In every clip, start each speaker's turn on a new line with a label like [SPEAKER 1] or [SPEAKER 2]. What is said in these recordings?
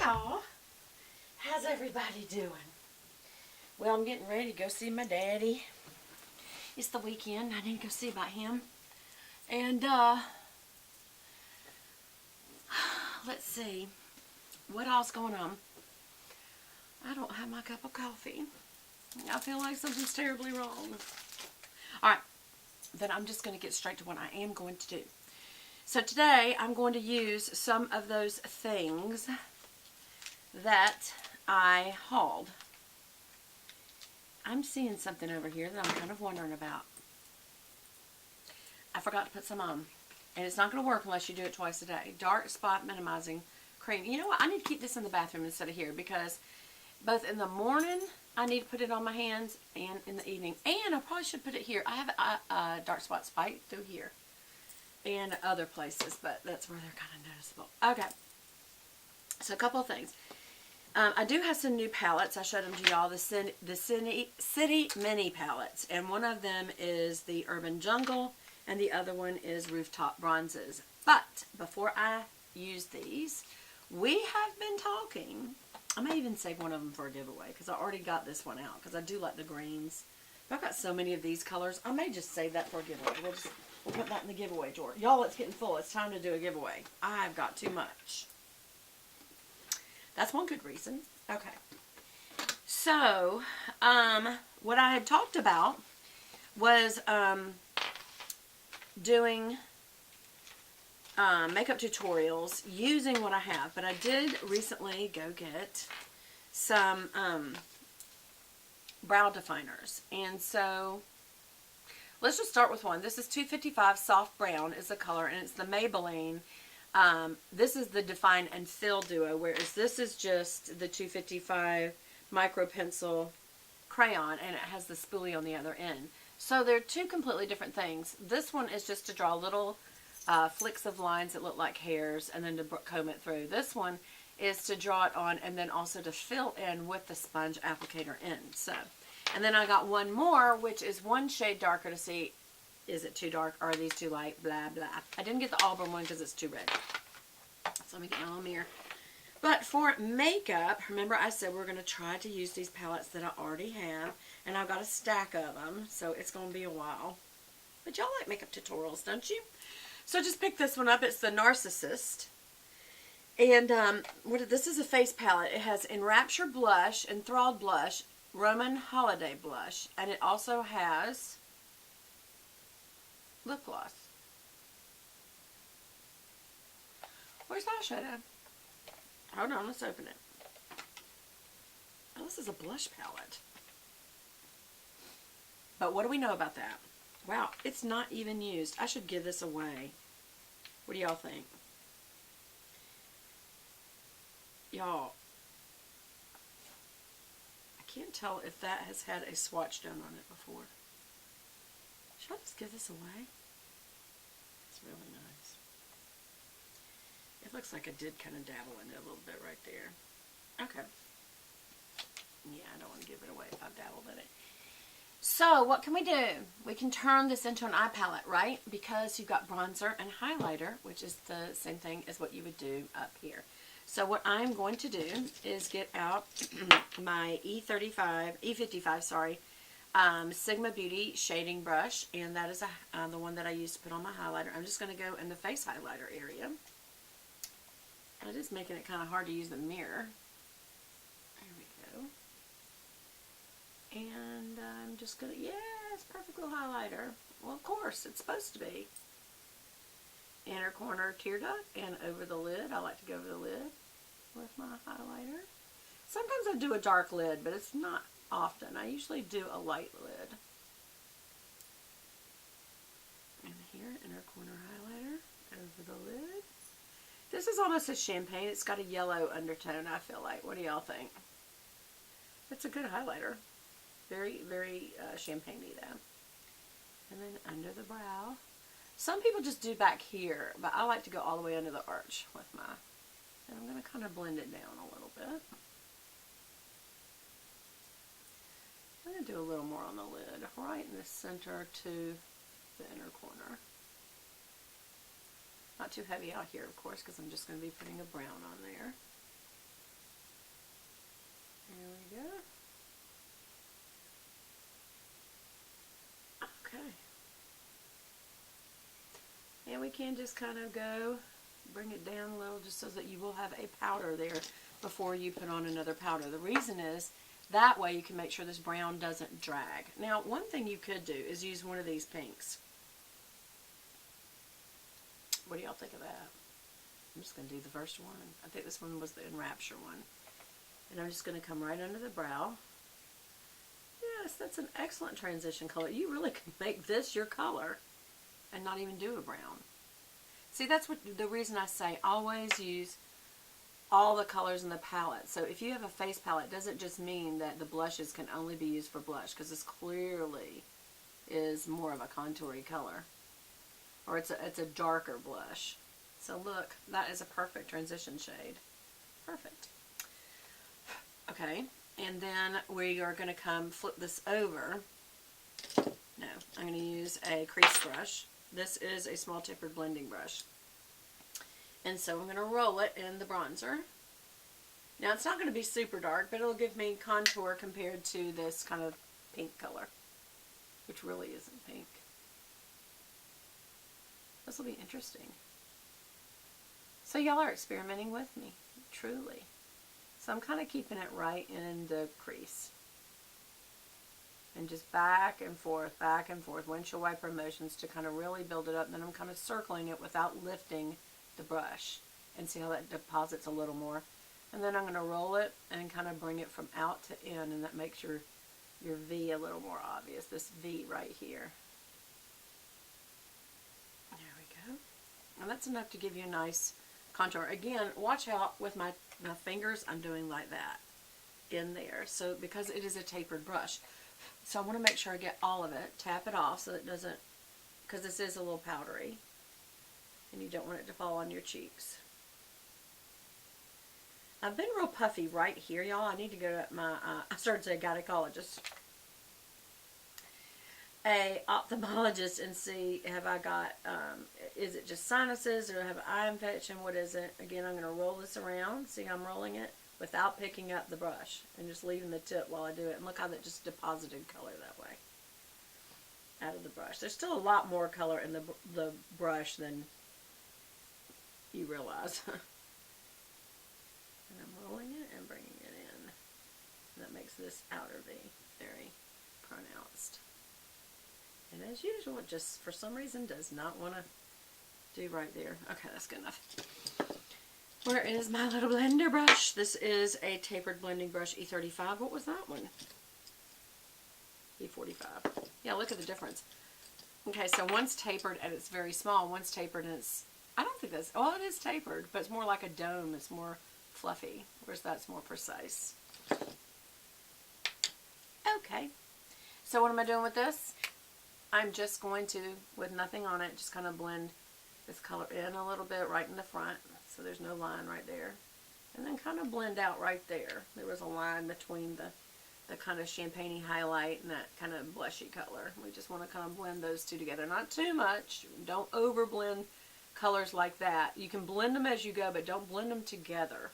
[SPEAKER 1] y'all. How's everybody doing? Well, I'm getting ready to go see my daddy. It's the weekend. I need to go see about him. And, let's see. What else going on? I don't have my cup of coffee. I feel like something's terribly wrong. Alright. Then I'm just going to get straight to what I am going to do. So today, I'm going to use some of those things that I hauled. I'm seeing something over here that I'm kind of wondering about. I forgot to put some on. And it's not going to work unless you do it twice a day. Dark spot minimizing cream. You know what? I need to keep this in the bathroom instead of here because both in the morning, I need to put it on my hands and in the evening. And I probably should put it here. I have a dark spot spike through here and other places, but that's where they're kind of noticeable. Okay. So a couple of things. I do have some new palettes. I showed them to y'all, the City Mini palettes. And one of them is the Urban Jungle, and the other one is Rooftop Bronzes. But before I use these, we have been talking. I may even save one of them for a giveaway because I already got this one out because I do like the greens. But I've got so many of these colors. I may just save that for a giveaway. We'll put that in the giveaway drawer. Y'all, it's getting full. It's time to do a giveaway. I've got too much. That's one good reason. Okay. So, what I had talked about was doing makeup tutorials using what I have. But I did recently go get some brow definers. And so, let's just start with one. This is 255 Soft Brown is the color, and it's the Maybelline. This is the Define and Fill Duo, whereas this is just the 255 Micro Pencil Crayon, and it has the spoolie on the other end. So they're two completely different things. This one is just to draw little flicks of lines that look like hairs, and then to comb it through. This one is to draw it on, and then also to fill in with the sponge applicator in. So, and then I got one more, which is one shade darker to see. Is it too dark? Or are these too light? Blah, blah. I didn't get the auburn one because it's too red. So let me get my little mirror. But for makeup, remember I said we're going to try to use these palettes that I already have. And I've got a stack of them. So it's going to be a while. But y'all like makeup tutorials, don't you? So just pick this one up. It's the NARSISSIST. And this is a face palette. It has Enrapture Blush, Enthralled Blush, Roman Holiday Blush. And it also has lip gloss. Where's the eyeshadow? Hold on, let's open it. Oh, this is a blush palette. But what do we know about that? Wow, it's not even used. I should give this away. What do y'all think? Y'all, I can't tell if that has had a swatch done on it before. Should I just give this away? It's really nice. It looks like I did kind of dabble in it a little bit right there. Okay. Yeah, I don't want to give it away if I've dabbled in it. So, what can we do? We can turn this into an eye palette, right? Because you've got bronzer and highlighter, which is the same thing as what you would do up here. So, what I'm going to do is get out my E55, sorry, Sigma Beauty shading brush, and that is the one that I used to put on my highlighter. I'm just going to go in the face highlighter area. It is making it kind of hard to use the mirror. There we go. And I'm just going to, yeah, it's perfect little highlighter. Well, of course, it's supposed to be. Inner corner tear duct and over the lid. I like to go over the lid with my highlighter. Sometimes I do a dark lid, but it's not often. I usually do a light lid. And here, inner corner highlighter over the lid. This is almost a champagne. It's got a yellow undertone, I feel like. What do y'all think? It's a good highlighter. Very, very champagne-y though. And then under the brow. Some people just do back here, but I like to go all the way under the arch with my, and I'm going to kind of blend it down a little bit. I'm going to do a little more on the lid, right in the center to the inner corner. Not too heavy out here, of course, because I'm just going to be putting a brown on there. And we can just kind of bring it down a little just so that you will have a powder there before you put on another powder. The reason is that way you can make sure this brown doesn't drag. Now, one thing you could do is use one of these pinks. What do y'all think of that? I'm just going to do the first one. I think this one was the Enrapture one. And I'm just going to come right under the brow. Yes, that's an excellent transition color. You really can make this your color and not even do a brown. See, that's what the reason I say always use all the colors in the palette. So if you have a face palette, it doesn't just mean that the blushes can only be used for blush, because this clearly is more of a contoury color. Or it's a darker blush. So look, that is a perfect transition shade. Perfect. Okay, and then we are going to flip this over. No, I'm going to use a crease brush. This is a small tapered blending brush. And so I'm going to roll it in the bronzer. Now it's not going to be super dark, but it'll give me contour compared to this kind of pink color, which really isn't pink. This will be interesting. So y'all are experimenting with me, truly. So I'm kind of keeping it right in the crease. And just back and forth, windshield wiper motions to kind of really build it up. And then I'm kind of circling it without lifting the brush. And see how that deposits a little more. And then I'm going to roll it and kind of bring it from out to in. And that makes your V a little more obvious. This V right here. There we go. And that's enough to give you a nice contour. Again, watch out with my fingers. I'm doing like that in there. So because it is a tapered brush. So I want to make sure I get all of it. Tap it off so it doesn't, because this is a little powdery. And you don't want it to fall on your cheeks. I've been real puffy right here, y'all. I need to go to my, I started to say gynecologist. A ophthalmologist and see, have I got, is it just sinuses or have an eye infection? What is it? Again, I'm going to roll this around. See how I'm rolling it? Without picking up the brush and just leaving the tip while I do it. And look how that just deposited color that way out of the brush. There's still a lot more color in the brush than you realize. And I'm rolling it and bringing it in. And that makes this outer V very pronounced. And as usual, it just for some reason does not want to do right there. Okay, that's good enough. Where is my little blender brush? This is a tapered blending brush, E35. What was that one? E45. Yeah, look at the difference. Okay, so one's tapered and it's very small. One's tapered and it's, I don't think that's, well, it is tapered, but it's more like a dome. It's more fluffy, whereas that's more precise. Okay, so what am I doing with this? I'm just going to, with nothing on it, just kind of blend this color in a little bit right in the front. So there's no line right there. And then kind of blend out right there. There was a line between the kind of champagne-y highlight and that kind of blushy color. We just want to kind of blend those two together. Not too much. Don't over blend colors like that. You can blend them as you go, but don't blend them together,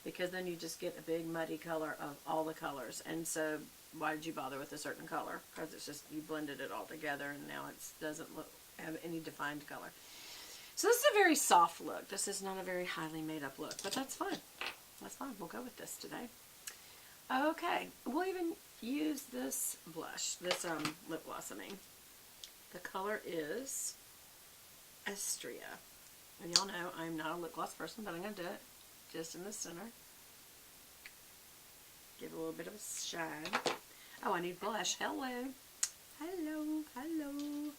[SPEAKER 1] because then you just get a big muddy color of all the colors. And so why did you bother with a certain color? Because it's just, you blended it all together and now it doesn't have any defined color. So this is a very soft look. This is not a very highly made up look, but that's fine. That's fine. We'll go with this today. Okay, we'll even use this blush, this lip gloss, I mean. The color is Estria. And y'all know I'm not a lip gloss person, but I'm going to do it just in the center. Give it a little bit of a shine. Oh, I need blush. Hello. Hello. Hello.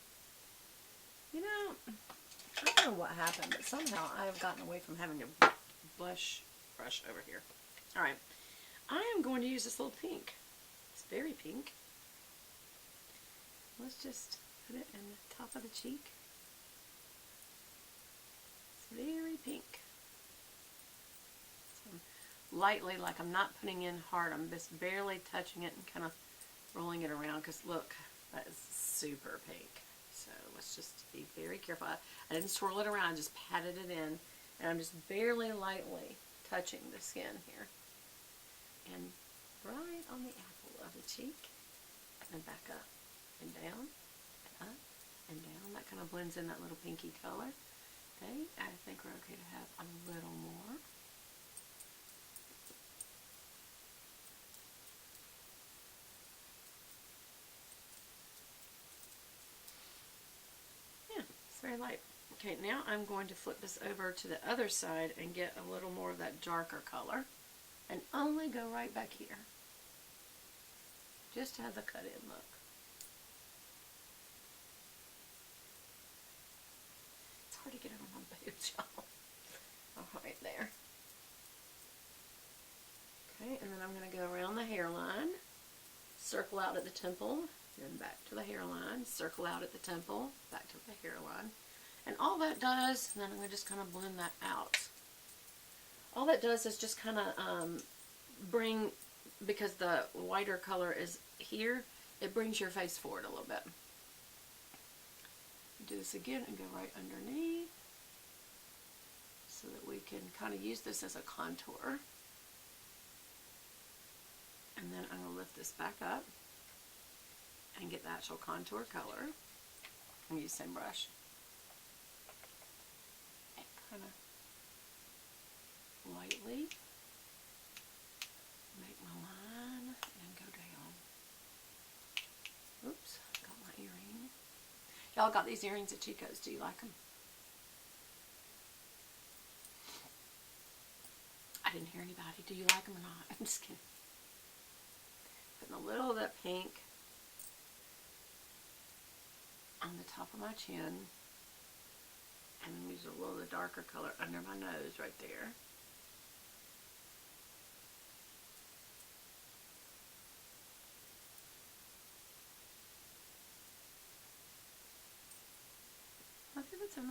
[SPEAKER 1] You know, I don't know what happened, but somehow I have gotten away from having a blush brush over here. Alright. I am going to use this little pink. It's very pink. Let's just put it in the top of the cheek. It's very pink. So lightly, like I'm not putting in hard. I'm just barely touching it and kind of rolling it around, because look, that is super pink. So let's just be very careful. I didn't swirl it around, I just patted it in. And I'm just barely lightly touching the skin here. And right on the apple of the cheek. And back up. And down. And up. and down. That kind of blends in that little pinky color. Okay, I think we're okay to have a little more. Yeah, it's very light. Okay, now I'm going to flip this over to the other side and get a little more of that darker color. And only go right back here. Just to have the cut-in look. It's hard to get it on my boobs, y'all. Right there. Okay, and then I'm going to go around the hairline, circle out at the temple, then back to the hairline, circle out at the temple, back to the hairline. And all that does, and then I'm going to just kind of blend that out. All that does is just kind of bring, because the whiter color is here, it brings your face forward a little bit. Do this again and go right underneath so that we can kind of use this as a contour. And then I'm going to lift this back up and get the actual contour color. I'm going to use the same brush. And kind of lightly make my line and go down. Oops, got my earring. Y'all got these earrings at Chico's. Do you like them? I didn't hear anybody. Do you like them or not? I'm just kidding. Putting a little of that pink on the top of my chin. And then use a little of the darker color under my nose right there. I think that's enough.